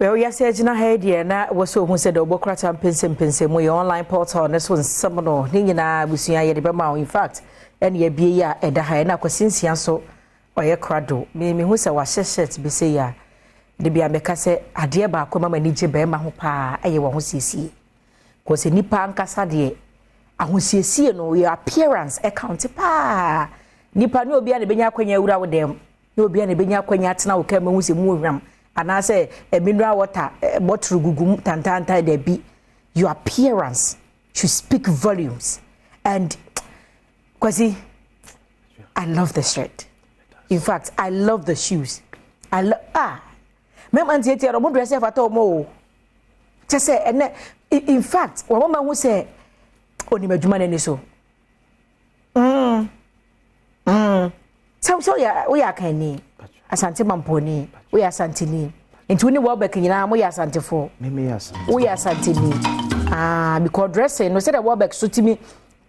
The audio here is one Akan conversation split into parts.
Well, yes, Ejina Hedia, na was so who said Obokrata Pensem, your online portal, and this was Samono, Nina, Busia, Yedibama, in fact, and ye be ya, and the Hyena Cosinsia so, or your crado, me who say was set be say ya. The Bia Mecase, a dear Bacoma, and Nije Bema Hopa, a you won't see. Cause a Nipa and Casadie, I won't see no your appearance, a county pa. Nipa no be an Benya when you with them, no be an Benya when you're now came and was a movie. And I say, a mineral water, bottle gugum, tantanta, there be your appearance should speak volumes. And, Kwasi, I love the shirt. In fact, I love the shoes. I love, my man said, I won't dress at all more. Just say, and in fact, one woman who say, only my Juman and so. So, yeah, we are canny. Asante Mamponi, we are Santini. Into any Wabek in Yam, we are Sante for. We are Santini. Because dressing, no said a Wabek so to me,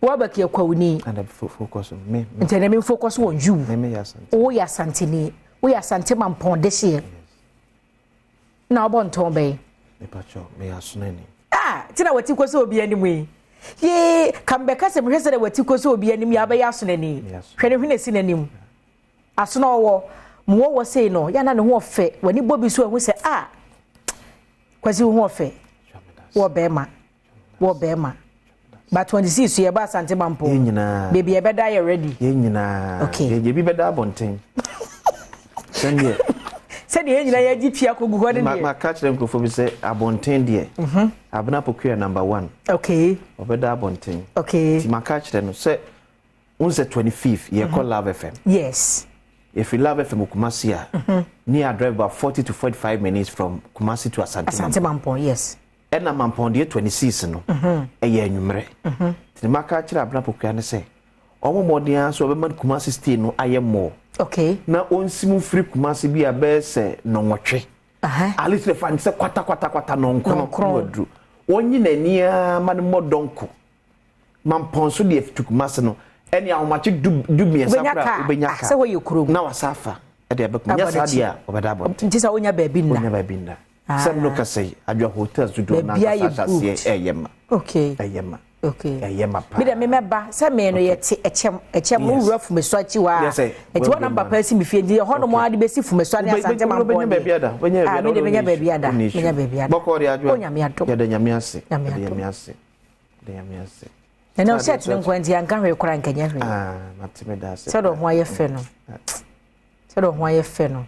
Wabek your Koni, and focus on me. And tell me focus on you. We are Santini. We are Sante Mampon this year. Now, Bon Tombe. May I snanny. Tina what you was so be anyway. Yea, come back as a president what you was so be enemy, Abayasnany. Yes, can seen any. As no. Mo was say no ya na ne ho ofe wani bobi so hu say Kwasi ho ofe wo bema but 26 ye ba Asante Mampo baby e beda you ready ye nyina okay ye bi beda abonten sende ye nyina ye gipia kogu ho de ma catch them ko bi say abonten de abna pokua number 1 okay obeda abonten okay ti ma catch them say unse 25th ye call Love FM yes. If you love it from Kumasi, near drive about 40 to 45 minutes from Kumasi to Asante Mampon, yes. And I'm on the 26th, no, a year numere. The Makachi Abnapukan say, oh, more than so, women Kumasi still no, I am more. Okay. Now, on Simu free Kumasi be a bear say, no watch. At least the fan say, quata, non crow. One year near Madame Donko. Mampon so the F took Masano. Any how much do me as a say where you crew now a safa at the book. Yes, idea of a double. Just a wonya baby, never been there. Some look say at your hotels to do a yamma. Okay, a yamma. Okay, a yamma. But I remember some men yet a cham rough from a swatch you are. It's one number person before the honor more the best from a swat as a man when you're a baby. And now set them when the Angry crank and every so don't why you fennel. So don't why you fennel.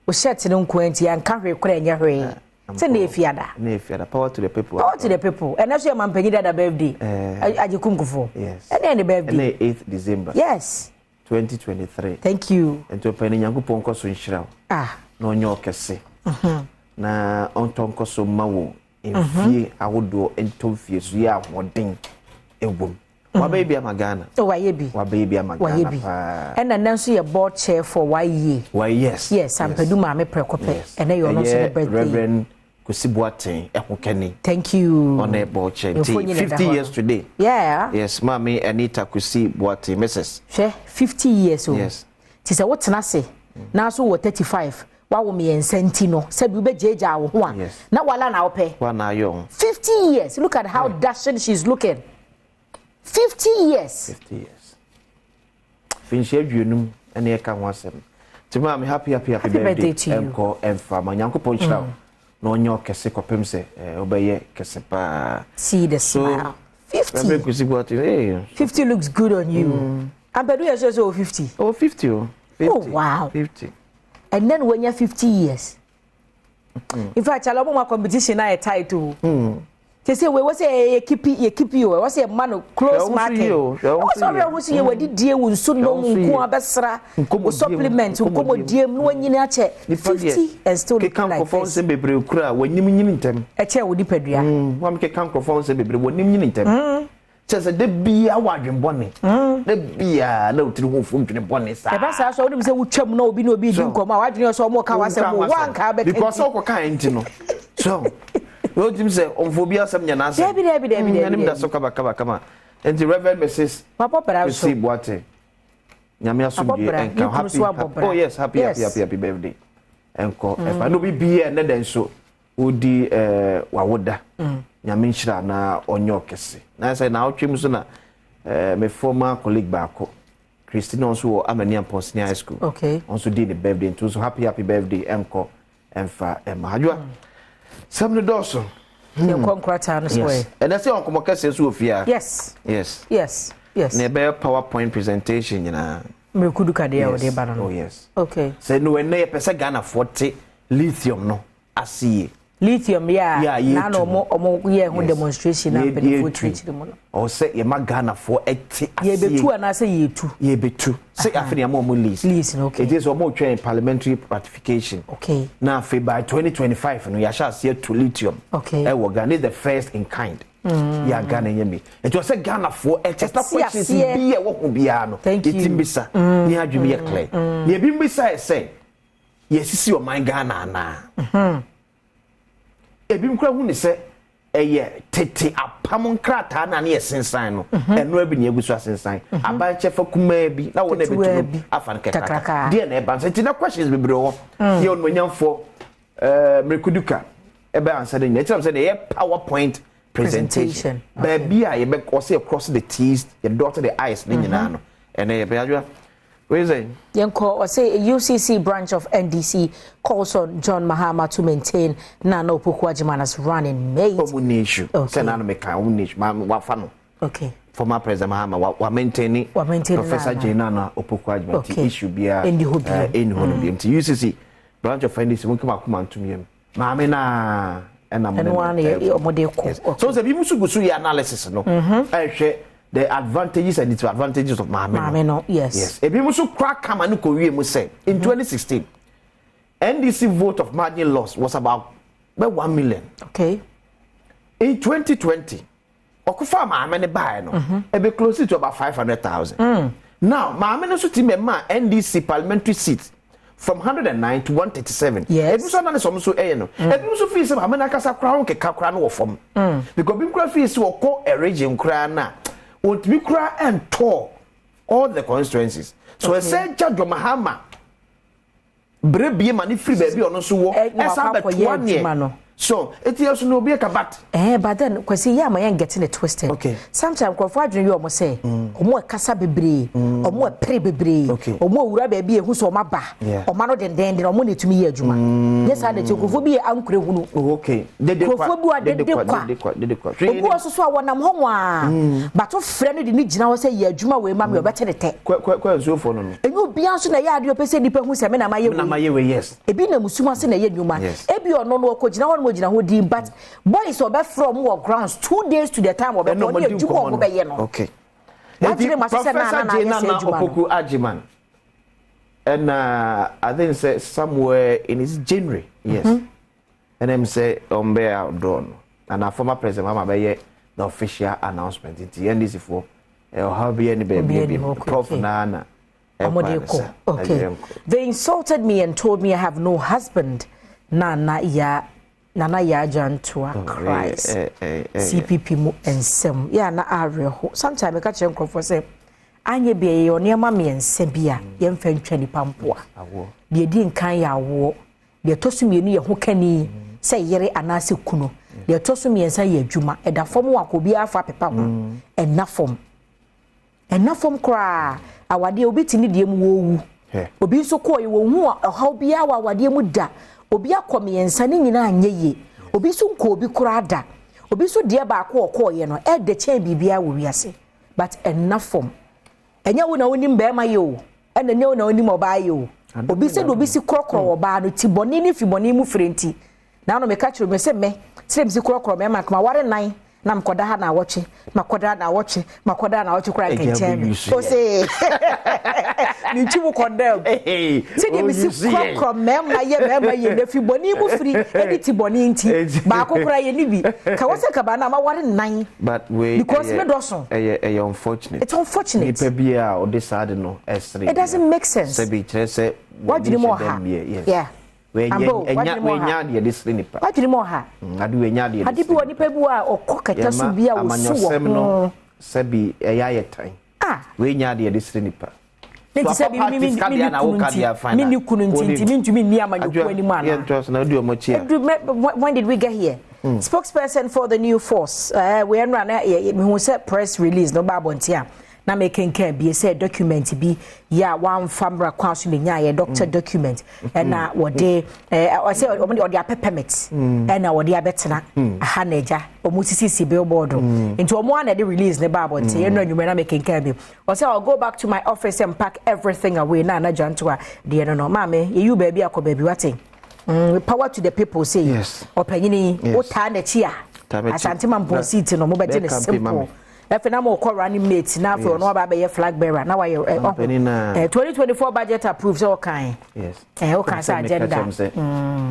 We set them when the Angry crank every. Send the Fiada. Power to the people. Power to the people. And that's your man Peggy that a birthday. At your kungu for. Yes. And then the birthday. 8th December. Yes. 2023. Thank you. And to a penny young ponko so in shroud. No nyokese. Na on tonko so mawo. In fee, I would do and two fears. We are one thing. Wa baby amagana. Oh, why be? Wa baby amagana. And then so your board chair for why ye? Why yes. Yes, I'm Peduma me prekope. And then you're not celebrating. Reverend Kusibuate Ekukeni. Thank you. On a board chair. 50 years today. Yeah. Yes, Mommy Anita Kusibuate, Mrs. 50 years old. Yes. Tis a what's nasi. Now so 35. Why will me and Sentino said we be Jaja one. Yes. Now wala na ope. 1 hour young. 50 years. Look at how dashing she's looking. 50 years. 50 years. Finish you and you can want them. To me, happy birthday to you. Enko emfa manyanko ponchra. No nyo kese kopem se obeye kese pa. See the smile. 50. 50 looks good on you. And Pedro is also 50. Oh, 50. Oh, wow. 50. And then when you're 50 years. In fact, I love my competition I title. They say we was a keep you was a man close market. What's all we see we did dear with so no abesra supplement to come dear no nyina che 50 and still look like this. Say bebre kura when nyim ntem. E che wo dipadua. Wa me kan crofon say bebre when nyim ntem. Che say de bia wadwen bone. De bia na otiri ho fom dwen bone sa. E ba sa so wo say wo twam na obi di nkoma wadwen so mo ka wasem wo anka be because o ko kan enti no. So well, Jim said, on phobia, some Yanasa. Debbie. That's so come. And the Reverend Mrs. Papa, but I see what Yamia happy. Oh, yes, happy birthday. And call if I know be and then so udi wawoda nyame nhyira na onyo kese na say na otwem so na my former colleague baako Christina also Amania Ponsnia High School. Okay. Also did the birthday too. So happy birthday Emko Emfa Emma. Some the doso. Yes. And that's on come kase so ofia. Yes. Yes. Yes. Yes. Nebe PowerPoint presentation nyina. Me kudu ka dey we dey ba no. Oh yes. Okay. Say no when na pesa Ghana 40 lithium no asiye. Lithium na no omo ye ho demonstration na pe for treat dem no. O say ye ma Ghana for eti asiye. Ye betu na say ye tu. Ye betu. Say afini am omo list. List okay. It is omo train parliamentary ratification. Okay. Now by 2025 no ya sha see to lithium. Okay. E wo Ghana is the first in kind. Ya Ghana nyemi. It was say Ghana for extra questions be ye wo ho bia no. Itimbisa. Ni adwumi ye clear. Ye bi mbisa say ye sisi o man Ghana na. Ebim kra hu ni se eye tete apam nkrata na na yesensan no eno abi ne egusu asensan abanche fa kuma bi na wo na betu afa nkeka de na e ban se na questions bebre wo ye on manyamfo mrekuduka e be answer de nyetram se de PowerPoint presentation baby a ye be cross the T's ye dot the I's ne nyina no ene ye be adwa. Where is it? Yanko, say a UCC branch of NDC calls on John Mahama to maintain Nana Opoku-Agyeman running mate. Okay. Nana meka wafano. Okay. Former President Mahama wa maintain Professor Nana Opoku-Agyeman issue bia in the UCC branch of NDC mun kuma kuma antumiem. Maame na and one omode so say bi musu gusu ya analysis no. The advantages and disadvantages of Mahame. No, yes. Yes. Ebi musu crack come and ko wie mu say in 2016 NDC vote of margin loss was about 1 million. Okay. In 2020 okufa Mahame ne buy no e be close to about 500,000. Now Mahame no so ti ma NDC parliamentary seats from 109 to 137. Yes. Ebi so na so so no. Ebi so feel say Mahame na kasa kra ke kakra no wo fam. Because bi kra feel say wo ko a region kra na would be cry and tour all the constituencies. So I said, Judge Mahama, Brebi mani free baby on so one year. So it is no be a cabat. But then, because see, my young getting it twisted. Okay. Sometimes, Crawford, you almost say, or more Casabibre, or more Prebibre, or more Rabbi who's on my bar, or Mano than then, or money to me, Juma. Yes, I did. You could be uncle. Okay. They did who also saw one am home. But of friend in each now say, yeah, Juma, we mammy, better the tech. Quite so for them. And you be answering a yard, you pay say, depend who's a man, my yes. A bin a Musuma in a year, you man. Ebi or no coach now. But boys or from war grounds 2 days to the time of okay. Professor Nana Opoku-Agyeman, and I think say somewhere in his January, yes. And them say Adom, and our former president Mama Beye the official announcement in the NDC for how be any baby Prof Nana. Okay. They insulted me and told me I have no husband. Nana ya jantua Christ CPP mu ensem ya na areho sometimes I catch for say anye be ye oniema me ensem bia ye mfa ntwa ni pampoa de di nkan ya wo de tosu mienu ye ho kani say yere anase kuno de tosu me ensa ye adwuma eda fom wakobi afa pepa ho enafom kra awade obi tini de mu wowu obi so ko ye wo hu a bia awade mu da obi akome yensa ni nyina anyeye obi so nko obi kura da obi so de ba akọ ye no e de che bibia wo wiase but enafom enya wo na onim be ma ye o ena nya wo na onim oba ye o obi se do obi si krokro oba no ti boni ni fi boni mu frenti na no me ka kiro me se me srem si krokro me ma kama ware nan na mkoda ha na woche makoda na woche kura kenchen o se ni chimu condemn se de misi krokro mema ye na fi boni mu free editi boni nti ba akokura ye ni bi ka wose ka ba na ma ware nan but we because me doson unfortunate it's unfortunate ni pe bia o de sad no it doesn't make sense se bi kire se what do you more ha yeah we nya de disri nipa adwene mo ha ade we nya de ade bi woni pa bu a okokata so bia wo so wo no se bi eya yetan we nya de disri nipa Nti say bi mi kunu ntimi ni amanyoko ani ma na. When did we get here? Spokesperson for the new force. We run me who said press release no babontia. Na making can be say document be ya one famra kwasu me nya doctor document and na what they I say or their permit and na what they abetena aha na eja omusisi billboard into omo na dey release ne babontia you know you na making can be or say I'll go back to my office and pack everything away na janto a dey no mama you baby akọ baby watin power to the people say yes opanyini ota na chi a asante man seat no mo be dey simple. If na mo call running mate na for no ba be flag bearer na why 2024 budget approved all kind yes all kinds agenda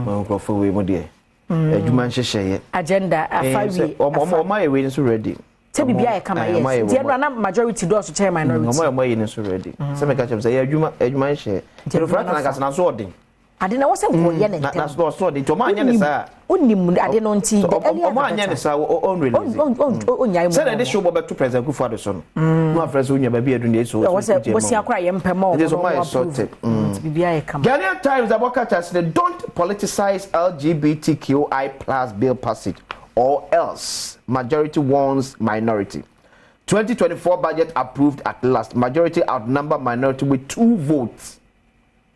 mo go for we mo dey adwuma nhyehyeye agenda afawi my way so ready say bibia e kama yes the na majority do so chair minority my way so ready say me catch say adwuma nhye so for na kasa na so odin ade na wose ko ye ne na so odin to ma anya ne sa onim ade no nti o ma anya ne sa on release onyai mo say na dey show bo to president kufu ado so no afresh onya ba bi edu ne so wose akra ye mpema o so my sorted bibia e kama Ghanaian Times aboka say don't politicize LGBTQI+ bill passage or else majority warns minority. 2024 budget approved at last. Majority outnumber minority with 2 votes.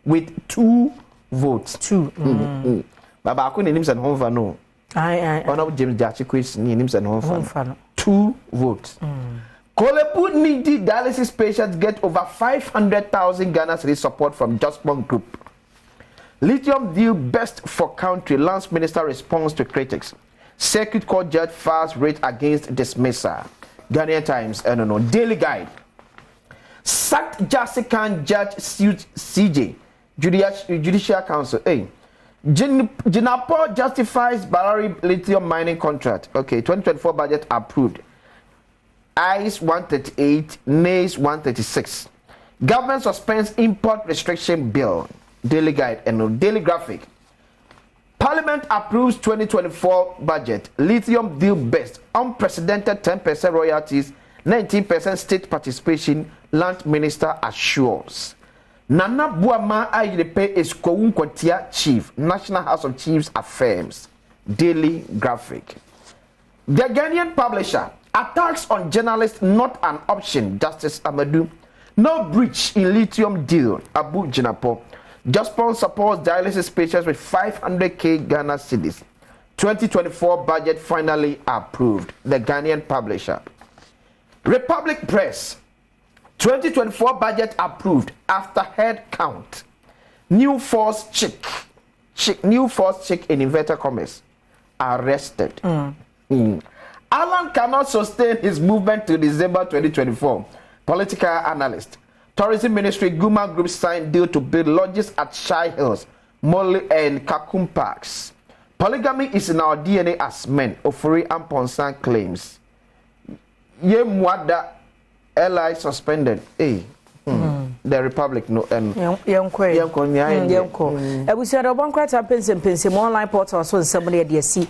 With 2 votes. 2. Baba ako ni nimsan honfa no. Aye. Ono James Jachi quiz ni nimsan honfa. 2 votes. Kolebu needy dialysis patients get over 500,000 Ghana cedis support from Just One Group. Lithium deal best for country. Lance Minister responds to critics. Circuit Court judge files rate against dismissal. Ghanaian Times, Daily Guide. Sacked Jessica judge sued CJ. Judicial Council. Hey. Jinapo justifies Barari lithium mining contract. Okay, 2024 budget approved. ICE 138, NACE 136. Government suspends import restriction bill. Daily Guide and Daily Graphic. Parliament approves 2024 budget. Lithium deal best. Unprecedented 10% royalties, 19% state participation. Land Minister assures. Nana Buama Ayirepe is Kowunkwatia Chief. National House of Chiefs affirms. Daily Graphic. The Ghanaian publisher. Attacks on journalists not an option. Justice Amadou. No breach in lithium deal. Abu Jinapo. Jospon supports dialysis patients with 500k Ghana cedis. 2024 budget finally approved. The Ghanaian publisher. Republic Press. 2024 budget approved after head count. New force chick in inverted commas arrested. Alan cannot sustain his movement to December 2024. Political analyst. Tourism Ministry Guma Group signed deal to build lodges at Shai Hills, Molly and Kakum Parks. Polygamy is in our DNA as men, Ofori and Ponsan claims. Ye Mwada Eli suspended. Hey. The Republic no Ebusi ada obankwa ta pense online portal so nsem na ye de asi